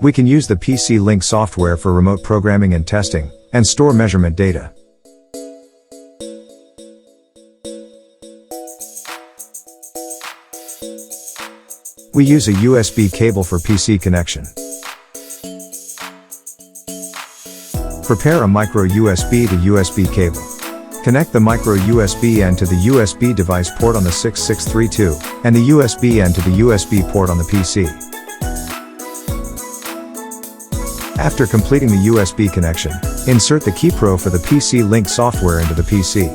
We can use the PC Link software for remote programming and testing, and store measurement data. We use a USB cable for PC connection. Prepare a micro USB to USB cable. Connect the micro USB end to the USB device port on the 6632, and the USB end to the USB port on the PC. After completing the USB connection, insert the keyPro for the PC Link software into the PC.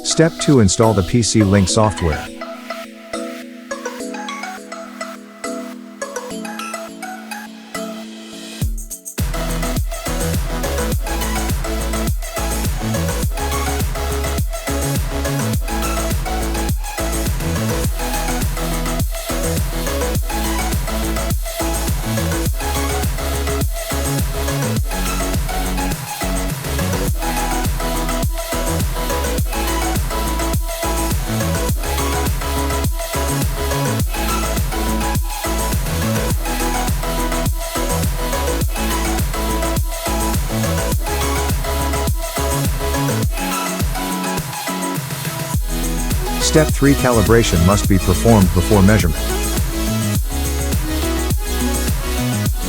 Step 2. Install the PC Link software. Step 3. Calibration must be performed before measurement.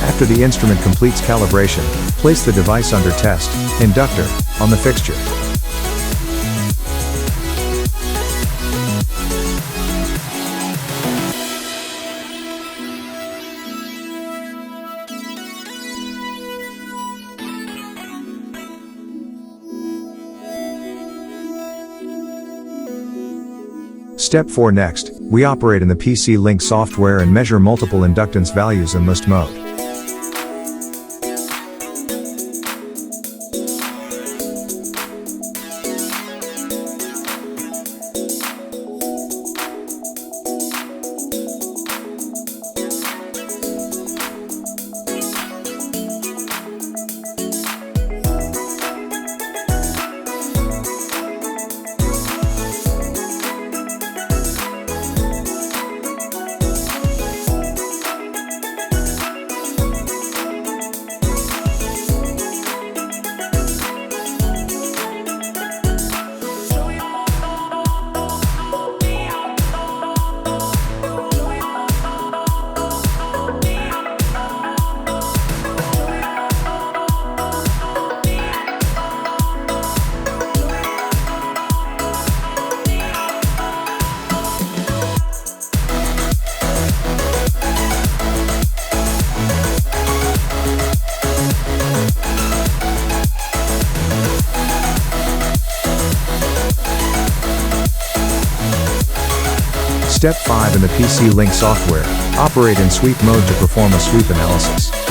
After the instrument completes calibration, place the device under test, inductor, on the fixture. Step 4. Next, we operate in the PC Link software and measure multiple inductance values in list mode. Step 5. In the PC Link software, operate in sweep mode to perform a sweep analysis.